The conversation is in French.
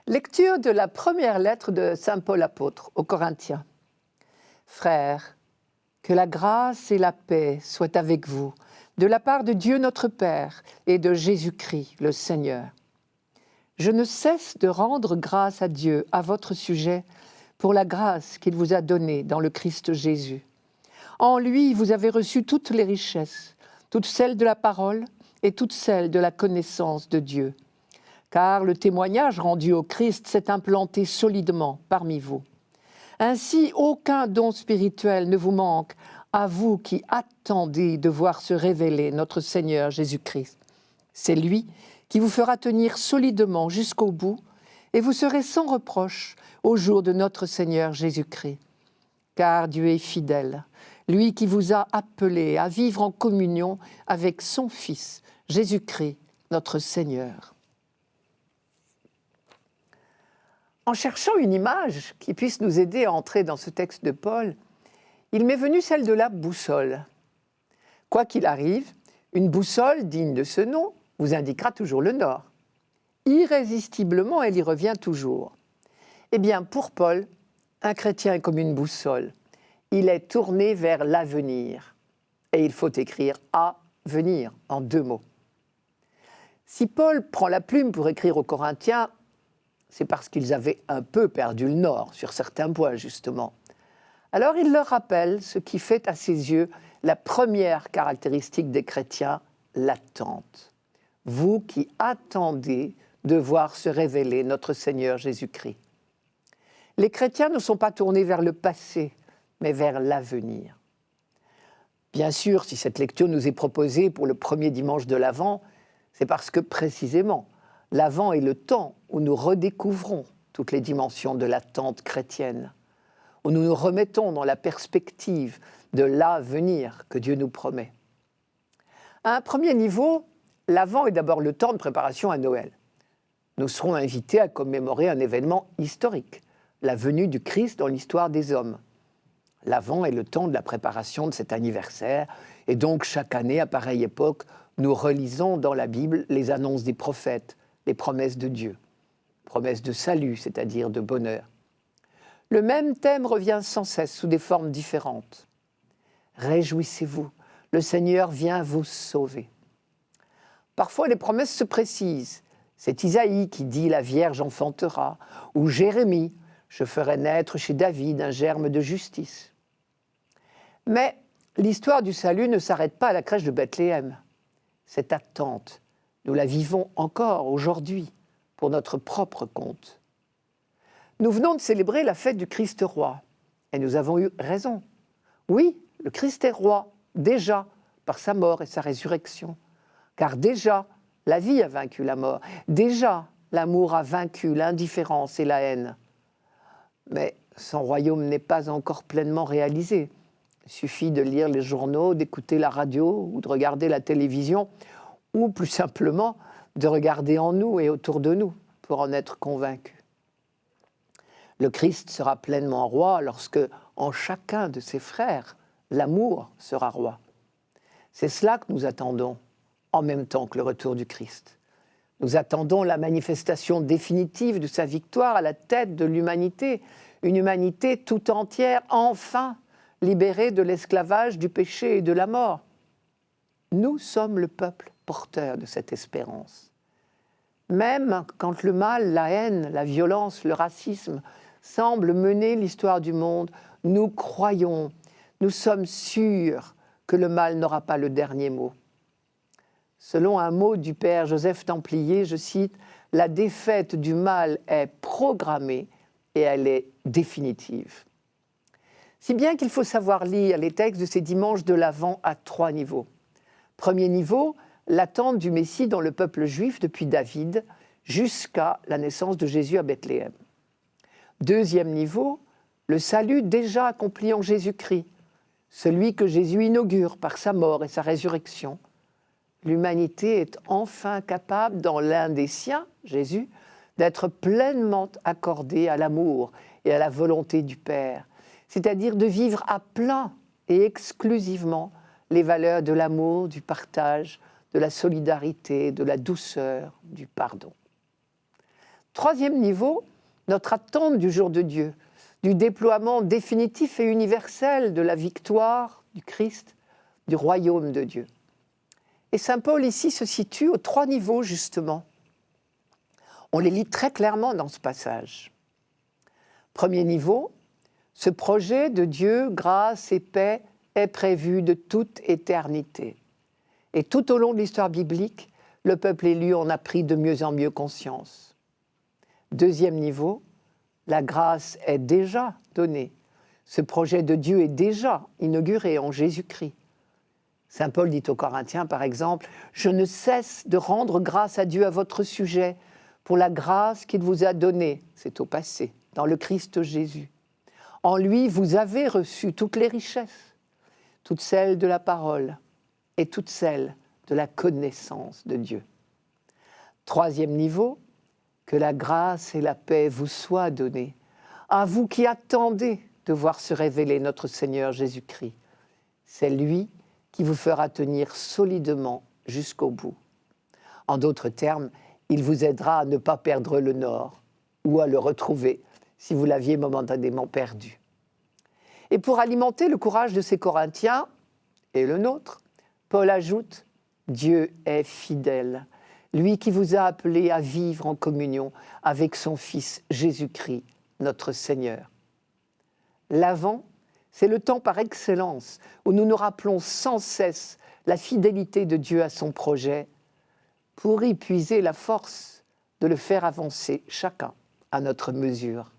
Lecture de la première lettre de saint Paul apôtre aux Corinthiens. Frères, que la grâce et la paix soient avec vous, de la part de Dieu notre Père et de Jésus-Christ le Seigneur. Je ne cesse de rendre grâce à Dieu à votre sujet pour la grâce qu'il vous a donnée dans le Christ Jésus. En lui, vous avez reçu toutes les richesses, toutes celles de la parole et toutes celles de la connaissance de Dieu. Car le témoignage rendu au Christ s'est implanté solidement parmi vous. Ainsi, aucun don spirituel ne vous manque, à vous qui attendez de voir se révéler notre Seigneur Jésus-Christ. C'est lui qui vous fera tenir solidement jusqu'au bout, et vous serez sans reproche au jour de notre Seigneur Jésus-Christ. Car Dieu est fidèle, lui qui vous a appelés à vivre en communion avec son Fils, Jésus-Christ, notre Seigneur. En cherchant une image qui puisse nous aider à entrer dans ce texte de Paul, il m'est venu celle de la boussole. Quoi qu'il arrive, une boussole digne de ce nom vous indiquera toujours le nord. Irrésistiblement, elle y revient toujours. Eh bien, pour Paul, un chrétien est comme une boussole. Il est tourné vers l'avenir. Et il faut écrire « à venir » en 2 mots. Si Paul prend la plume pour écrire aux Corinthiens, c'est parce qu'ils avaient un peu perdu le nord, sur certains points justement. Alors il leur rappelle ce qui fait à ses yeux la première caractéristique des chrétiens, l'attente. Vous qui attendez de voir se révéler notre Seigneur Jésus-Christ. Les chrétiens ne sont pas tournés vers le passé, mais vers l'avenir. Bien sûr, si cette lecture nous est proposée pour le premier dimanche de l'Avent, c'est parce que précisément, l'Avent est le temps où nous redécouvrons toutes les dimensions de l'attente chrétienne, où nous nous remettons dans la perspective de l'avenir que Dieu nous promet. À un premier niveau, l'Avent est d'abord le temps de préparation à Noël. Nous serons invités à commémorer un événement historique, la venue du Christ dans l'histoire des hommes. L'Avent est le temps de la préparation de cet anniversaire, et donc chaque année, à pareille époque, nous relisons dans la Bible les annonces des prophètes, les promesses de Dieu, promesses de salut, c'est-à-dire de bonheur. Le même thème revient sans cesse sous des formes différentes. Réjouissez-vous, le Seigneur vient vous sauver. Parfois, les promesses se précisent. C'est Isaïe qui dit « la Vierge enfantera » ou Jérémie « je ferai naître chez David un germe de justice ». Mais l'histoire du salut ne s'arrête pas à la crèche de Bethléem. Cette attente, nous la vivons encore aujourd'hui pour notre propre compte. Nous venons de célébrer la fête du Christ roi et nous avons eu raison. Oui, le Christ est roi, déjà, par sa mort et sa résurrection. Car déjà, la vie a vaincu la mort. Déjà, l'amour a vaincu l'indifférence et la haine. Mais son royaume n'est pas encore pleinement réalisé. Il suffit de lire les journaux, d'écouter la radio ou de regarder la télévision, ou plus simplement de regarder en nous et autour de nous pour en être convaincu. Le Christ sera pleinement roi lorsque, en chacun de ses frères, l'amour sera roi. C'est cela que nous attendons, en même temps que le retour du Christ. Nous attendons la manifestation définitive de sa victoire à la tête de l'humanité, une humanité tout entière, enfin libérée de l'esclavage, du péché et de la mort. Nous sommes le peuple porteur de cette espérance. Même quand le mal, la haine, la violence, le racisme semblent mener l'histoire du monde, nous croyons, nous sommes sûrs que le mal n'aura pas le dernier mot. Selon un mot du père Joseph Templier, je cite, « La défaite du mal est programmée et elle est définitive ». Si bien qu'il faut savoir lire les textes de ces dimanches de l'Avent à 3 niveaux. Premier niveau, l'attente du Messie dans le peuple juif depuis David jusqu'à la naissance de Jésus à Bethléem. Deuxième niveau, le salut déjà accompli en Jésus-Christ, celui que Jésus inaugure par sa mort et sa résurrection. L'humanité est enfin capable, dans l'un des siens, Jésus, d'être pleinement accordée à l'amour et à la volonté du Père, c'est-à-dire de vivre à plein et exclusivement les valeurs de l'amour, du partage, de la solidarité, de la douceur, du pardon. Troisième niveau, notre attente du jour de Dieu, du déploiement définitif et universel de la victoire du Christ, du royaume de Dieu. Et saint Paul ici se situe aux trois niveaux justement. On les lit très clairement dans ce passage. Premier niveau, ce projet de Dieu, grâce et paix, est prévu de toute éternité. Et tout au long de l'histoire biblique, le peuple élu en a pris de mieux en mieux conscience. Deuxième niveau, la grâce est déjà donnée. Ce projet de Dieu est déjà inauguré en Jésus-Christ. Saint Paul dit aux Corinthiens, par exemple, « Je ne cesse de rendre grâce à Dieu à votre sujet pour la grâce qu'il vous a donnée, c'est au passé, dans le Christ Jésus. En lui, vous avez reçu toutes les richesses, toutes celles de la parole et toutes celles de la connaissance de Dieu. » Troisième niveau, que la grâce et la paix vous soient données, à vous qui attendez de voir se révéler notre Seigneur Jésus-Christ. C'est lui qui vous fera tenir solidement jusqu'au bout. En d'autres termes, il vous aidera à ne pas perdre le nord ou à le retrouver si vous l'aviez momentanément perdu. Et pour alimenter le courage de ces Corinthiens et le nôtre, Paul ajoute « Dieu est fidèle, lui qui vous a appelés à vivre en communion avec son Fils Jésus-Christ, notre Seigneur. » L'Avent, c'est le temps par excellence où nous nous rappelons sans cesse la fidélité de Dieu à son projet pour y puiser la force de le faire avancer chacun à notre mesure.